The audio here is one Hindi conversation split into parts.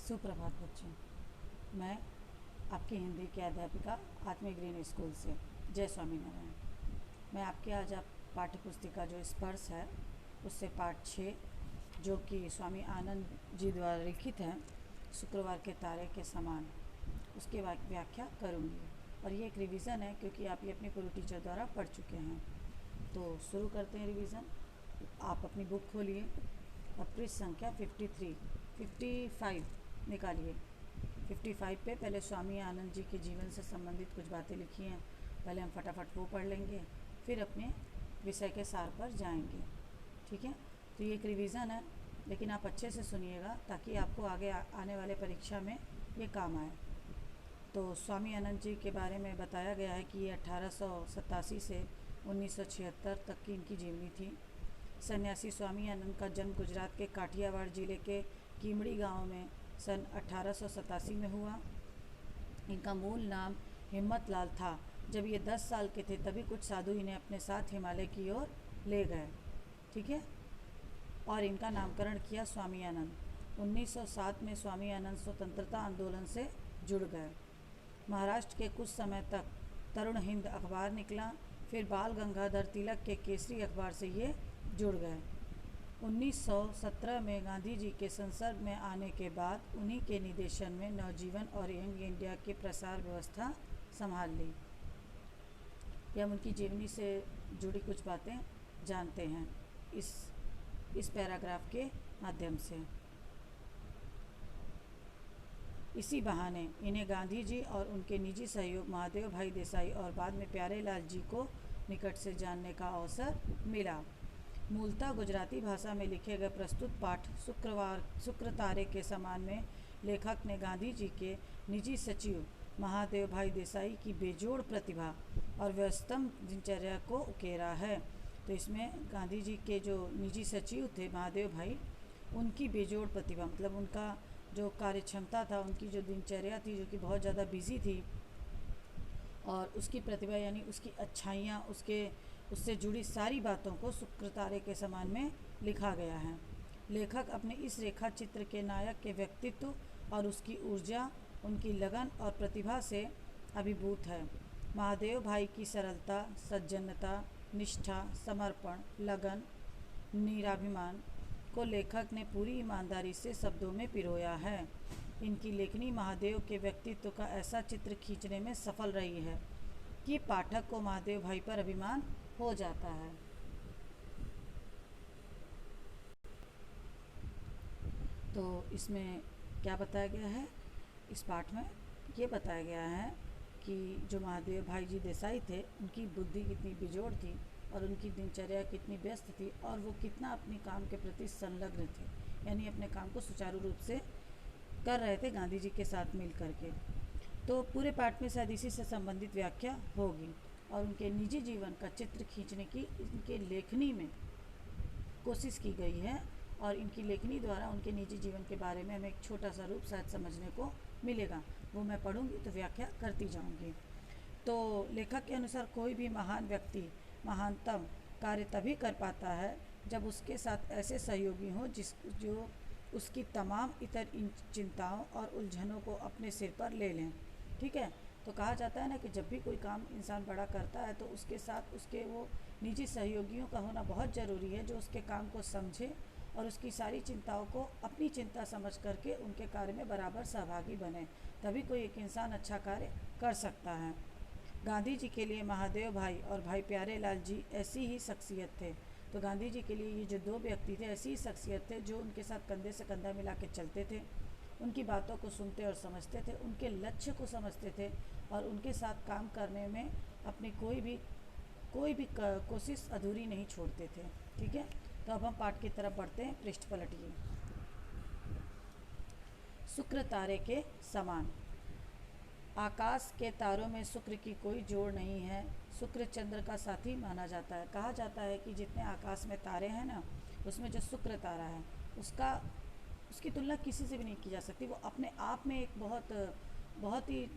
सुप्रभात बच्चों। मैं आपकी हिंदी की अध्यापिका आत्मिक ग्रीन स्कूल से जय स्वामीनारायण। मैं आपके आज आप पाठ्य पुस्तिका जो स्पर्श है उससे पाठ 6 जो कि स्वामी आनंद जी द्वारा लिखित है, शुक्रवार के तारे के समान, उसकी व्याख्या करूँगी। और ये एक रिवीज़न है क्योंकि आप ये अपने गुरु टीचर द्वारा पढ़ चुके हैं। तो शुरू करते हैं रिवीज़न। आप अपनी बुक खोलिए और पृष्ठ संख्या 55 निकालिए। 55 पे पहले स्वामी आनंद जी के जीवन से संबंधित कुछ बातें लिखी हैं, पहले हम फटाफट वो पढ़ लेंगे, फिर अपने विषय के सार पर जाएंगे। ठीक है, तो ये एक रिवीज़न है, लेकिन आप अच्छे से सुनिएगा ताकि आपको आगे आने वाले परीक्षा में ये काम आए। तो स्वामी आनंद जी के बारे में बताया गया है कि ये 1887 से 1976 तक की इनकी जीवनी थी। सन्यासी स्वामी आनंद का जन्म गुजरात के काठियावाड़ जिले के कीमड़ी गांव में सन 1887 में हुआ। इनका मूल नाम हिम्मत लाल था। जब ये 10 साल के थे तभी कुछ साधु इन्हें अपने साथ हिमालय की ओर ले गए। ठीक है, और इनका नामकरण किया स्वामी आनंद। 1907 में स्वामी आनंद स्वतंत्रता आंदोलन से जुड़ गए। महाराष्ट्र के कुछ समय तक तरुण हिंद अखबार निकला, फिर बाल गंगाधर तिलक के केसरी अखबार से ये जुड़ गए। 1917 में गांधी जी के संसद में आने के बाद उन्हीं के निर्देशन में नवजीवन और यंग इंडिया की प्रसार व्यवस्था संभाल ली। ये हम उनकी जीवनी से जुड़ी कुछ बातें जानते हैं इस पैराग्राफ के माध्यम से। इसी बहाने इन्हें गांधी जी और उनके निजी सहयोग महादेव भाई देसाई और बाद में प्यारेलाल जी को निकट से जानने का अवसर मिला। मूलतः गुजराती भाषा में लिखे गए प्रस्तुत पाठ शुक्र तारे के समान में लेखक ने गांधी जी के निजी सचिव महादेव भाई देसाई की बेजोड़ प्रतिभा और व्यस्तम दिनचर्या को उकेरा है। तो इसमें गांधी जी के जो निजी सचिव थे महादेव भाई, उनकी बेजोड़ प्रतिभा मतलब उनका जो कार्य क्षमता था, उनकी जो दिनचर्या थी जो कि बहुत ज़्यादा बिजी थी, और उसकी प्रतिभा यानी उसकी अच्छाइयाँ, उससे जुड़ी सारी बातों को शुक्र तारे के समान में लिखा गया है। लेखक अपने इस रेखा चित्र के नायक के व्यक्तित्व और उसकी ऊर्जा, उनकी लगन और प्रतिभा से अभिभूत है। महादेव भाई की सरलता, सज्जनता, निष्ठा, समर्पण, लगन, निराभिमान को लेखक ने पूरी ईमानदारी से शब्दों में पिरोया है। इनकी लेखनी महादेव के व्यक्तित्व का ऐसा चित्र खींचने में सफल रही है कि पाठक को महादेव भाई पर अभिमान हो जाता है। तो इसमें क्या बताया गया है, इस पाठ में ये बताया गया है कि जो महादेव भाई जी देसाई थे, उनकी बुद्धि कितनी बेजोड़ थी और उनकी दिनचर्या कितनी व्यस्त थी और वो कितना अपने काम के प्रति संलग्न थे, यानी अपने काम को सुचारू रूप से कर रहे थे गांधी जी के साथ मिल करके। तो पूरे पाठ में शायद इसी से संबंधित व्याख्या होगी और उनके निजी जीवन का चित्र खींचने की इनके लेखनी में कोशिश की गई है। और इनकी लेखनी द्वारा उनके निजी जीवन के बारे में हमें एक छोटा सा रूप शायद समझने को मिलेगा, वो मैं पढ़ूंगी तो व्याख्या करती जाऊंगी। तो लेखक के अनुसार कोई भी महान व्यक्ति महानतम कार्य तभी कर पाता है जब उसके साथ ऐसे सहयोगी हों जो उसकी तमाम इतर इन चिंताओं और उलझनों को अपने सिर पर ले लें। ठीक है, तो कहा जाता है ना कि जब भी कोई काम इंसान बड़ा करता है तो उसके साथ उसके वो निजी सहयोगियों का होना बहुत ज़रूरी है, जो उसके काम को समझे और उसकी सारी चिंताओं को अपनी चिंता समझ करके उनके कार्य में बराबर सहभागी बने, तभी कोई एक इंसान अच्छा कार्य कर सकता है। गांधी जी के लिए महादेव भाई और भाई प्यारेलाल जी ऐसी ही शख्सियत थे। तो गांधी जी के लिए ये जो दो व्यक्ति थे ऐसी ही शख्सियत थे जो उनके साथ कंधे से कंधा मिला के चलते थे, उनकी बातों को सुनते और समझते थे, उनके लक्ष्य को समझते थे और उनके साथ काम करने में अपनी कोई भी कोशिश अधूरी नहीं छोड़ते थे। ठीक है, तो अब हम पाठ की तरफ बढ़ते हैं। पृष्ठ पलटिए। शुक्र तारे के समान। आकाश के तारों में शुक्र की कोई जोड़ नहीं है। शुक्र चंद्र का साथी माना जाता है। कहा जाता है कि जितने आकाश में तारे हैं ना, उसमें जो शुक्र तारा है उसकी तुलना किसी से भी नहीं की जा सकती। वो अपने आप में एक बहुत ही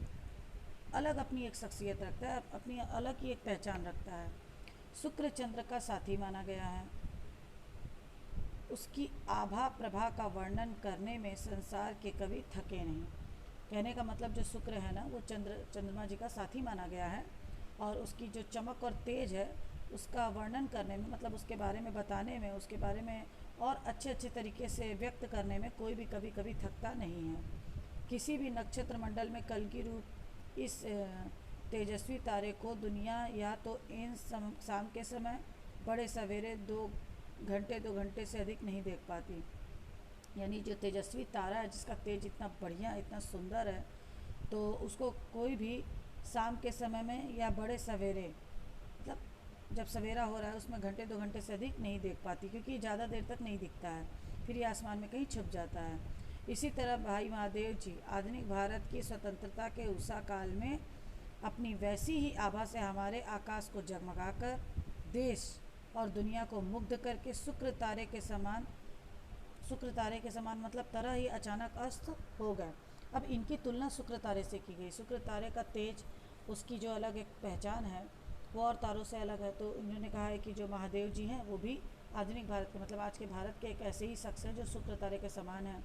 अलग अपनी एक शख्सियत रखता है, अपनी अलग ही एक पहचान रखता है। शुक्र चंद्र का साथी माना गया है। उसकी आभा प्रभा का वर्णन करने में संसार के कवि थके नहीं। कहने का मतलब जो शुक्र है ना, वो चंद्रमा जी का साथी माना गया है, और उसकी जो चमक और तेज है उसका वर्णन करने में, मतलब उसके बारे में बताने में, उसके बारे में और अच्छे अच्छे तरीके से व्यक्त करने में कोई भी कभी कभी थकता नहीं है। किसी भी नक्षत्र मंडल में कल की रूप इस तेजस्वी तारे को दुनिया या तो इन शाम के समय बड़े सवेरे 2 घंटे से अधिक नहीं देख पाती। यानी जो तेजस्वी तारा है, जिसका तेज इतना बढ़िया, इतना सुंदर है, तो उसको कोई भी शाम के समय में या बड़े सवेरे, मतलब जब सवेरा हो रहा है उसमें 1-2 घंटे से अधिक नहीं देख पाती, क्योंकि ज़्यादा देर तक नहीं दिखता है, फिर ये आसमान में कहीं छुप जाता है। इसी तरह भाई महादेव जी आधुनिक भारत की स्वतंत्रता के उषा काल में अपनी वैसी ही आभा से हमारे आकाश को जगमगाकर देश और दुनिया को मुग्ध करके शुक्र तारे के समान मतलब तरह ही अचानक अस्त हो गए। अब इनकी तुलना शुक्र तारे से की गई। शुक्र तारे का तेज, उसकी जो अलग एक पहचान है वो और तारों से अलग है। तो इन्होंने कहा है कि जो महादेव जी हैं वो भी आधुनिक भारत के, मतलब आज के भारत के एक ऐसे ही शख्स हैं जो शुक्र तारे के समान है।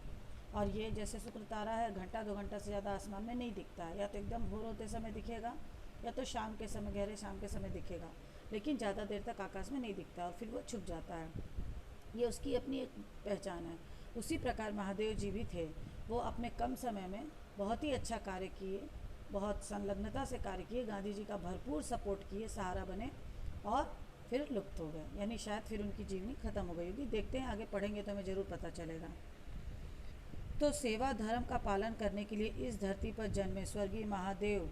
और ये जैसे शुक्र तारा है, 1-2 घंटा से ज़्यादा आसमान में नहीं दिखता है, या तो एकदम भोर होते समय दिखेगा या तो शाम के समय, गहरे शाम के समय दिखेगा, लेकिन ज़्यादा देर तक आकाश में नहीं दिखता और फिर वो छुप जाता है। ये उसकी अपनी एक पहचान है। उसी प्रकार महादेव जी भी थे। वो अपने कम समय में बहुत ही अच्छा कार्य किए, बहुत संलग्नता से कार्य किए, गांधी जी का भरपूर सपोर्ट किए, सहारा बने और फिर लुप्त हो गए, यानी शायद फिर उनकी जीवनी खत्म हो गई होगी। देखते हैं, आगे पढ़ेंगे तो हमें ज़रूर पता चलेगा। तो सेवा धर्म का पालन करने के लिए इस धरती पर जन्मे स्वर्गीय महादेव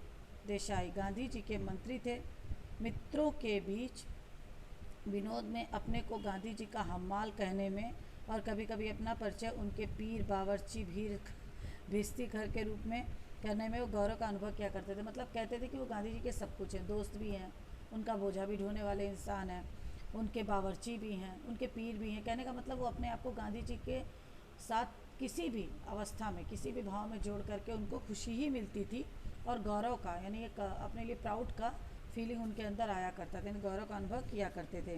देसाई गांधी जी के मंत्री थे। मित्रों के बीच विनोद में अपने को गांधी जी का हम्माल कहने में और कभी कभी अपना परिचय उनके पीर बावर्ची भिस्ती घर के रूप में करने में वो गौरव का अनुभव किया करते थे। मतलब कहते थे कि वो गांधी जी के सब कुछ हैं, दोस्त भी हैं, उनका बोझा भी ढोने वाले इंसान हैं, उनके बावर्ची भी हैं, उनके पीर भी हैं। कहने का मतलब वो अपने आप को गांधी जी के साथ किसी भी अवस्था में, किसी भी भाव में जोड़ करके उनको खुशी ही मिलती थी, और गौरव का, यानी एक अपने लिए प्राउड का फीलिंग उनके अंदर आया करता था, गौरव का अनुभव किया करते थे।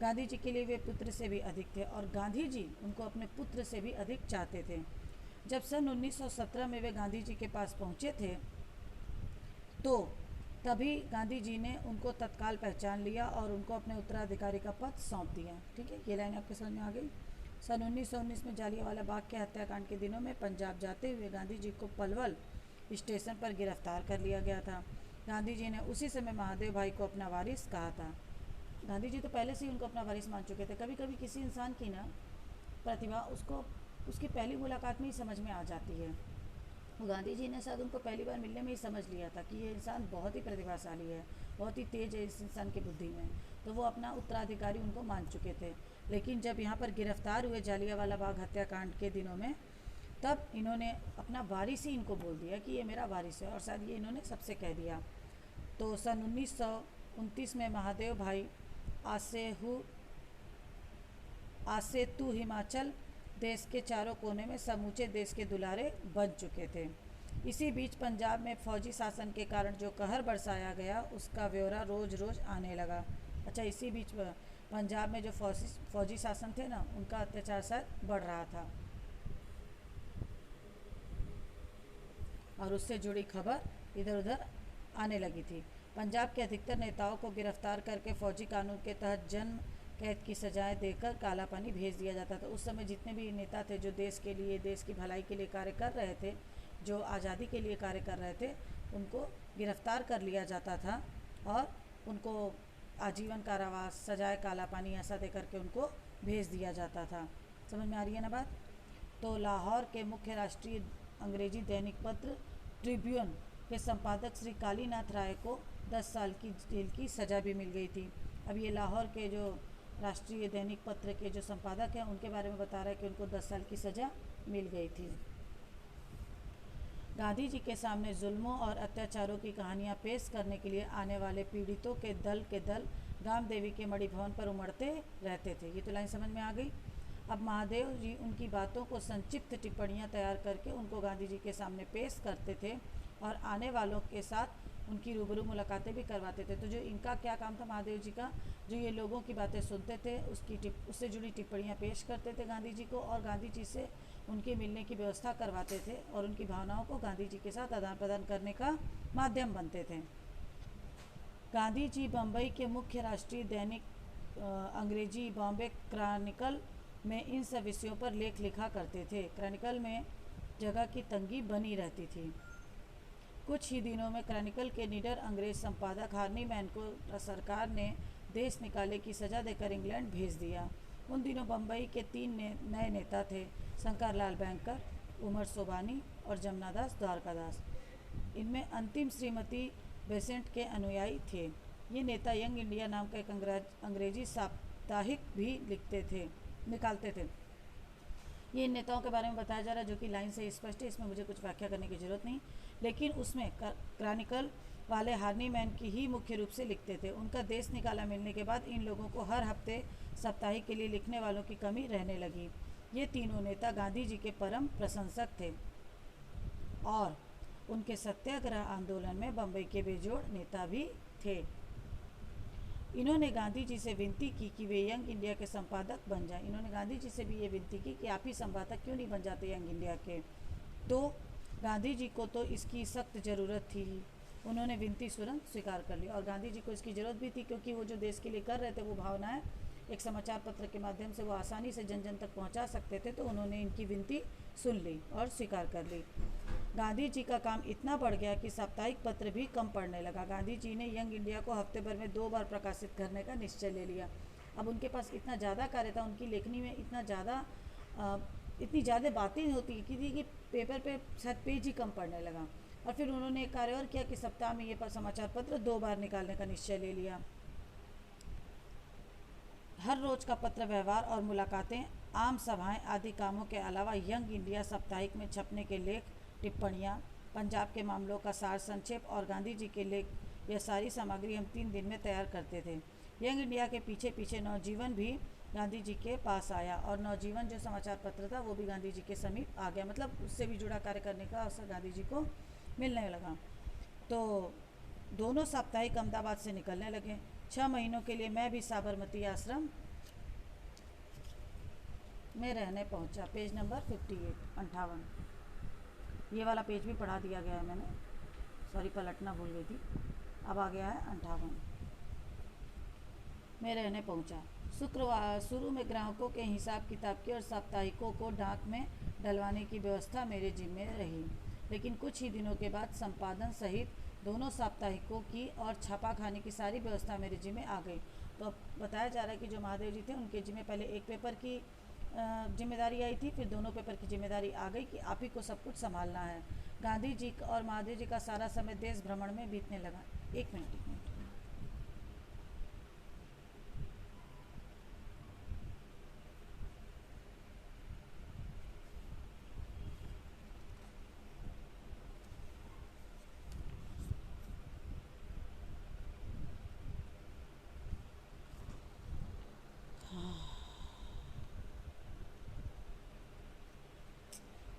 गांधी जी के लिए वे पुत्र से भी अधिक थे, और गांधी जी उनको अपने पुत्र से भी अधिक चाहते थे। जब सन 1917 में वे गांधी जी के पास पहुंचे थे, तो तभी गांधी जी ने उनको तत्काल पहचान लिया और उनको अपने उत्तराधिकारी का पद सौंप दिया। ठीक है, ये लाइन आपके समझ में आ गई। सन 1919 में जालियांवाला बाग के हत्याकांड के दिनों में पंजाब जाते हुए गांधी जी को पलवल स्टेशन पर गिरफ्तार कर लिया गया था। गांधी जी ने उसी समय महादेव भाई को अपना वारिस कहा था। गांधी जी तो पहले से ही उनको अपना वारिस मान चुके थे। कभी कभी किसी इंसान की ना प्रतिभा उसको उसकी पहली मुलाकात में ही समझ में आ जाती है। गांधी जी ने शायद उनको पहली बार मिलने में ही समझ लिया था कि ये इंसान बहुत ही प्रतिभाशाली है, बहुत ही तेज है इस इंसान की बुद्धि में, तो वो अपना उत्तराधिकारी उनको मान चुके थे। लेकिन जब यहाँ पर गिरफ्तार हुए जालियांवाला बाग हत्याकांड के दिनों में, तब इन्होंने अपना वारिस ही इनको बोल दिया कि ये मेरा वारिस है, और शायद ये इन्होंने सबसे कह दिया। तो सन 1929 में महादेव भाई आसेतु हिमाचल देश के चारों कोने में समूचे देश के दुलारे बन चुके थे। इसी बीच पंजाब में फौजी शासन के कारण जो कहर बरसाया गया, उसका ब्यौरा रोज़ रोज़ आने लगा। अच्छा, इसी बीच पंजाब में जो फौजी शासन थे ना, उनका अत्याचार शायद बढ़ रहा था, और उससे जुड़ी खबर इधर उधर आने लगी थी। पंजाब के अधिकतर नेताओं को गिरफ्तार करके फौजी कानून के तहत जन्म कैद की सजाएं देकर काला पानी भेज दिया जाता था। उस समय जितने भी नेता थे जो देश के लिए, देश की भलाई के लिए कार्य कर रहे थे, जो आज़ादी के लिए कार्य कर रहे थे, उनको गिरफ्तार कर लिया जाता था और उनको आजीवन कारावास, सजाए काला पानी ऐसा दे करके उनको भेज दिया जाता था। समझ में आ रही है ना बात। तो लाहौर के मुख्य राष्ट्रीय अंग्रेजी दैनिक पत्र ट्रिब्यून के संपादक श्री कालीनाथ राय को 10 साल की जेल की सज़ा भी मिल गई थी। अब ये लाहौर के जो राष्ट्रीय दैनिक पत्र के जो संपादक हैं, उनके बारे में बता रहा है कि उनको 10 साल की सज़ा मिल गई थी। गांधी जी के सामने जुल्मों और अत्याचारों की कहानियां पेश करने के लिए आने वाले पीड़ितों के दल गाम देवी के मणि भवन पर उमड़ते रहते थे। ये तो लाइन समझ में आ गई। अब महादेव जी उनकी बातों को संक्षिप्त टिप्पणियां तैयार करके उनको गांधी जी के सामने पेश करते थे और आने वालों के साथ उनकी रूबरू मुलाकातें भी करवाते थे। तो जो इनका क्या काम था महादेव जी का, जो ये लोगों की बातें सुनते थे, उससे जुड़ी टिप्पणियाँ पेश करते थे गांधी जी को, और गांधी जी से उनके मिलने की व्यवस्था करवाते थे, और उनकी भावनाओं को गांधी जी के साथ आदान प्रदान करने का माध्यम बनते थे। गांधी जी बम्बई के मुख्य राष्ट्रीय दैनिक अंग्रेजी बॉम्बे क्रॉनिकल में इन सब विषयों पर लेख लिखा करते थे। क्रॉनिकल में जगह की तंगी बनी रहती थी। कुछ ही दिनों में क्रॉनिकल के निडर अंग्रेज संपादक हार्नी मैन को सरकार ने देश निकाले की सज़ा देकर इंग्लैंड भेज दिया। उन दिनों बम्बई के 3 नए नेता थे, शंकर लाल बैंकर, उमर सोबानी और जमनादास द्वारकादास। इनमें अंतिम श्रीमती बेसेंट के अनुयायी थे। ये नेता यंग इंडिया नाम का एक अंग्रेजी साप्ताहिक भी निकालते थे। ये इन नेताओं के बारे में बताया जा रहा है, जो कि लाइन से स्पष्ट है, इसमें मुझे कुछ व्याख्या करने की ज़रूरत नहीं। लेकिन उसमें क्रॉनिकल वाले हार्नी मैन की ही मुख्य रूप से लिखते थे। उनका देश निकाला मिलने के बाद इन लोगों को हर हफ्ते साप्ताहिक के लिए लिखने वालों की कमी रहने लगी। ये तीनों नेता गांधी जी के परम प्रशंसक थे और उनके सत्याग्रह आंदोलन में बम्बई के बेजोड़ नेता भी थे। इन्होंने गांधी जी से विनती की कि वे यंग इंडिया के संपादक बन जाएं। इन्होंने गांधी जी से भी ये विनती की कि आप ही संपादक क्यों नहीं बन जाते यंग इंडिया के। तो गांधी जी को तो इसकी सख्त ज़रूरत थी। उन्होंने विनती तुरंत स्वीकार कर ली, और गांधी जी को इसकी ज़रूरत भी थी, क्योंकि वो जो देश के लिए कर रहे थे वो भावनाएं एक समाचार पत्र के माध्यम से वो आसानी से जन जन तक पहुंचा सकते थे। तो उन्होंने इनकी विनती सुन ली और स्वीकार कर ली। गांधी जी का काम इतना बढ़ गया कि साप्ताहिक पत्र भी कम पड़ने लगा। गांधी जी ने यंग इंडिया को हफ्ते भर में 2 बार प्रकाशित करने का निश्चय ले लिया। अब उनके पास इतना ज़्यादा कार्य था, उनकी लेखनी में इतनी ज़्यादा बातें होती थी कि पेपर पे शायद पेज ही कम पड़ने लगा। और फिर उन्होंने एक कार्य और किया कि सप्ताह में ये समाचार पत्र 2 बार निकालने का निश्चय ले लिया। हर रोज़ का पत्र व्यवहार और मुलाकातें, आम सभाएं आदि कामों के अलावा यंग इंडिया साप्ताहिक में छपने के लेख, टिप्पणियाँ, पंजाब के मामलों का सार संक्षेप और गांधी जी के लेख, यह सारी सामग्री हम 3 दिन में तैयार करते थे। यंग इंडिया के पीछे पीछे नवजीवन भी गांधी जी के पास आया, और नवजीवन जो समाचार पत्र था वो भी गांधी जी के समीप आ गया। मतलब उससे भी जुड़ा कार्य करने का अवसर गांधी जी को मिलने लगा। तो दोनों साप्ताहिक अहमदाबाद से निकलने लगे। 6 महीनों के लिए मैं भी साबरमती आश्रम में रहने पहुंचा। पेज नंबर 58 ये वाला पेज भी पढ़ा दिया गया है मैंने, सॉरी पलटना भूल गई थी। अब आ गया है 58 में रहने पहुंचा। शुक्रवार शुरू में ग्राहकों के हिसाब किताब की और साप्ताहिकों को डाक में डलवाने की व्यवस्था मेरे जिम्मे रही, लेकिन कुछ ही दिनों के बाद संपादन सहित दोनों साप्ताहिकों की और छापाखाने की सारी व्यवस्था मेरे जिम्मे आ गई। तो बताया जा रहा है कि जो महादेव जी थे उनके जिम्मे पहले एक पेपर की जिम्मेदारी आई थी, फिर दोनों पेपर की जिम्मेदारी आ गई कि आप ही को सब कुछ संभालना है। गांधी जी और महादेव जी का सारा समय देश भ्रमण में बीतने लगा। एक मिनट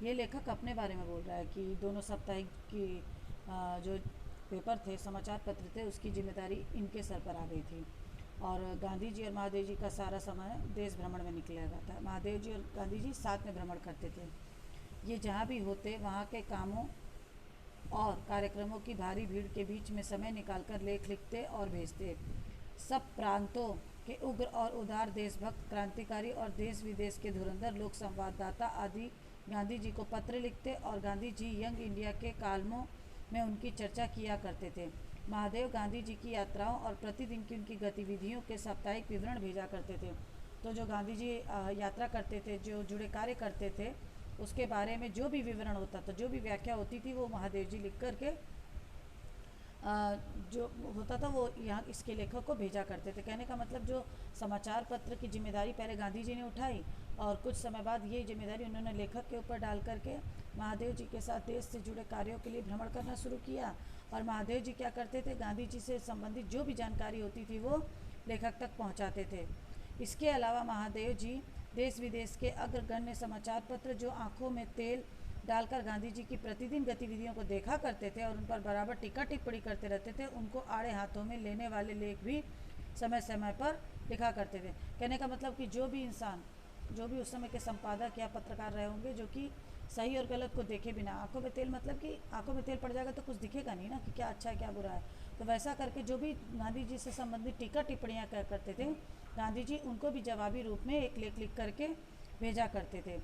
ये लेखक अपने बारे में बोल रहा है कि दोनों साप्ताहिक की जो पेपर थे, समाचार पत्र थे, उसकी जिम्मेदारी इनके सर पर आ गई थी, और गांधी जी और महादेव जी का सारा समय देश भ्रमण में निकला था। महादेव जी और गांधी जी साथ में भ्रमण करते थे। ये जहाँ भी होते वहाँ के कामों और कार्यक्रमों की भारी भीड़ के बीच में समय निकालकर लेख लिखते और भेजते। सब प्रांतों के उग्र और उदार देशभक्त क्रांतिकारी और देश विदेश के धुरंधर लोक संवाददाता आदि गांधी जी को पत्र लिखते और गांधी जी यंग इंडिया के कालमों में उनकी चर्चा किया करते थे। महादेव गांधी जी की यात्राओं और प्रतिदिन की उनकी गतिविधियों के साप्ताहिक विवरण भेजा करते थे। तो जो गांधी जी यात्रा करते थे, जो जुड़े कार्य करते थे, उसके बारे में जो भी विवरण होता था, जो भी व्याख्या होती थी, वो महादेव जी लिख करके जो होता था वो यहाँ इसके लेखक को भेजा करते थे। कहने का मतलब जो समाचार पत्र की जिम्मेदारी पहले गांधी जी ने उठाई, और कुछ समय बाद ये जिम्मेदारी उन्होंने लेखक के ऊपर डाल करके महादेव जी के साथ देश से जुड़े कार्यों के लिए भ्रमण करना शुरू किया। और महादेव जी क्या करते थे, गांधी जी से संबंधित जो भी जानकारी होती थी वो लेखक तक पहुँचाते थे। इसके अलावा महादेव जी देश विदेश के अग्रगण्य समाचार पत्र जो आँखों में तेल डालकर गांधी जी की प्रतिदिन गतिविधियों को देखा करते थे और उन पर बराबर टीका टिप्पणी करते रहते थे। उनको आड़े हाथों में लेने वाले लेख भी समय समय पर लिखा करते थे। कहने का मतलब कि जो भी इंसान, जो भी उस समय के संपादक या पत्रकार रहे होंगे, जो कि सही और गलत को देखे बिना, आंखों में तेल मतलब कि आंखों में तेल पड़ जाएगा तो कुछ दिखेगा नहीं ना कि क्या अच्छा है क्या बुरा है, तो वैसा करके जो भी गांधी जी से संबंधित टीका टिप्पणियाँ करते थे, गांधी जी उनको भी जवाबी रूप में एक लेख लिख करके भेजा करते थे।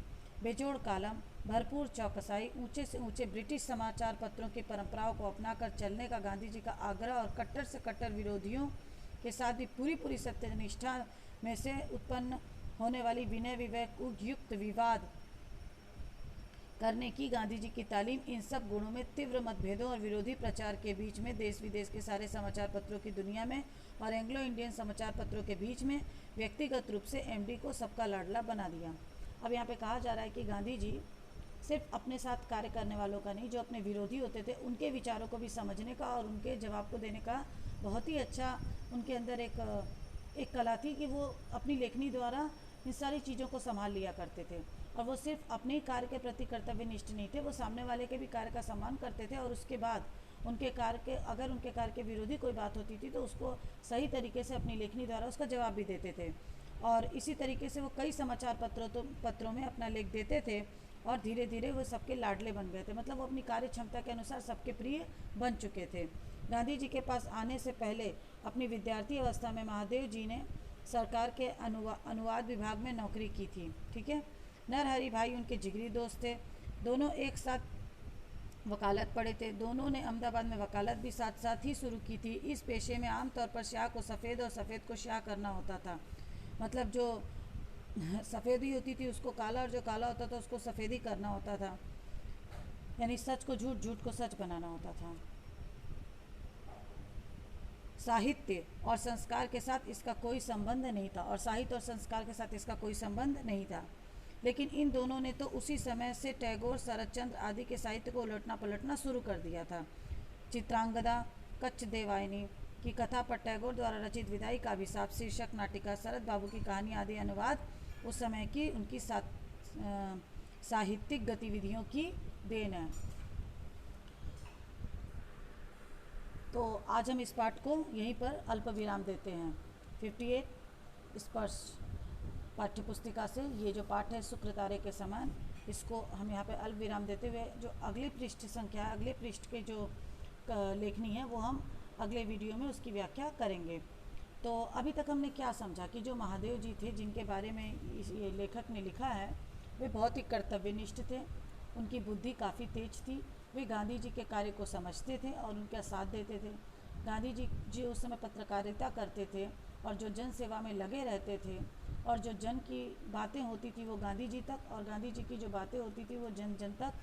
बेजोड़ कालम, भरपूर चौकसाई, ऊंचे से ऊंचे ब्रिटिश समाचार पत्रों की परंपराओं को अपनाकर चलने का गांधी जी का आग्रह और कट्टर से कट्टर विरोधियों के साथ भी पूरी पूरी सत्यनिष्ठा में से उत्पन्न होने वाली विनय विवेक युक्त विवाद करने की गांधी जी की तालीम, इन सब गुणों में तीव्र मतभेदों और विरोधी प्रचार के बीच में देश विदेश के सारे समाचार पत्रों की दुनिया में और एंग्लो इंडियन समाचार पत्रों के बीच में व्यक्तिगत रूप से एमडी को सबका लाडला बना दिया। अब यहाँ पे कहा जा रहा है कि गांधी जी सिर्फ अपने साथ कार्य करने वालों का नहीं, जो अपने विरोधी होते थे उनके विचारों को भी समझने का और उनके जवाब को देने का बहुत ही अच्छा उनके अंदर एक कला थी कि वो अपनी लेखनी द्वारा इन सारी चीज़ों को संभाल लिया करते थे। और वो सिर्फ अपने ही कार्य के प्रति कर्तव्यनिष्ठ नहीं थे, वो सामने वाले के भी कार्य का सम्मान करते थे और उसके बाद उनके कार्य के, अगर उनके कार्य के विरोधी कोई बात होती थी तो उसको सही तरीके से अपनी लेखनी द्वारा उसका जवाब भी देते थे। और इसी तरीके से वो कई समाचार पत्रों में अपना लेख देते थे और धीरे धीरे वो सबके लाडले बन गए थे। मतलब वो अपनी कार्य क्षमता के अनुसार सबके प्रिय बन चुके थे। गांधी जी के पास आने से पहले अपनी विद्यार्थी अवस्था में महादेव जी ने सरकार के अनुवाद विभाग में नौकरी की थी। ठीक है। नरहरि भाई उनके जिगरी दोस्त थे। दोनों एक साथ वकालत पढ़े थे। दोनों ने अहमदाबाद में वकालत भी साथ साथ ही शुरू की थी। इस पेशे में आमतौर पर स्याह को सफ़ेद और सफ़ेद को स्याह करना होता था। मतलब जो सफ़ेदी होती थी उसको काला और जो काला होता था उसको सफ़ेदी करना होता था। यानी सच को झूठ, झूठ को सच बनाना होता था। साहित्य और संस्कार के साथ इसका कोई संबंध नहीं था और साहित्य और संस्कार के साथ इसका कोई संबंध नहीं था। लेकिन इन दोनों ने तो उसी समय से टैगोर, शरतचंद्र आदि के साहित्य को उलटना पलटना शुरू कर दिया था। चित्रांगदा कच्छ देवायनी की कथा पर टैगोर द्वारा रचित विदाई का अभिशाप शीर्षक नाटिका, शरद बाबू की कहानी आदि अनुवाद उस समय की उनकी साहित्यिक गतिविधियों की देन है। तो आज हम इस पाठ को यहीं पर अल्प विराम देते हैं। 58 स्पर्श पाठ्यपुस्तिका से ये जो पाठ है शुक्र तारे के समान, इसको हम यहाँ पे अल्प विराम देते हुए जो अगली पृष्ठ संख्या, अगले पृष्ठ के जो लेखनी है वो हम अगले वीडियो में उसकी व्याख्या करेंगे। तो अभी तक हमने क्या समझा कि जो महादेव जी थे जिनके बारे में ये लेखक ने लिखा है, वे बहुत ही कर्तव्यनिष्ठ थे। उनकी बुद्धि काफ़ी तेज थी। वे गांधी जी के कार्य को समझते थे और उनका साथ देते थे। गांधी जी उस समय पत्रकारिता करते थे और जो जन सेवा में लगे रहते थे और जो जन की बातें होती थी वो गांधी जी तक और गांधी जी की जो बातें होती थी वो जन जन तक,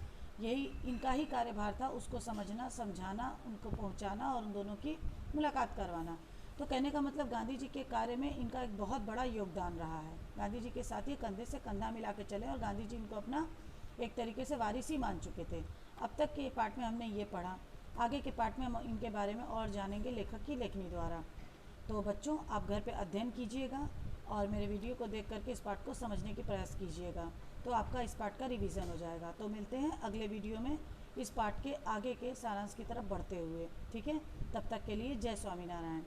यही इनका ही कार्यभार था, उसको समझना, समझाना, उनको पहुंचाना और उन दोनों की मुलाकात करवाना। तो कहने का मतलब गांधी जी के कार्य में इनका एक बहुत बड़ा योगदान रहा है। गांधी जी के साथ ही कंधे से कंधा मिला के चले और गांधी जी इनको अपना एक तरीके से वारिस ही मान चुके थे। अब तक के पाठ में हमने ये पढ़ा, आगे के पाठ में हम इनके बारे में और जानेंगे लेखक की लेखनी द्वारा। तो बच्चों, आप घर पे अध्ययन कीजिएगा और मेरे वीडियो को देख करके इस पाठ को समझने की प्रयास कीजिएगा, तो आपका इस पाठ का रिवीजन हो जाएगा। तो मिलते हैं अगले वीडियो में इस पाठ के आगे के सारांश की तरफ बढ़ते हुए। ठीक है, तब तक के लिए जय स्वामीनारायण।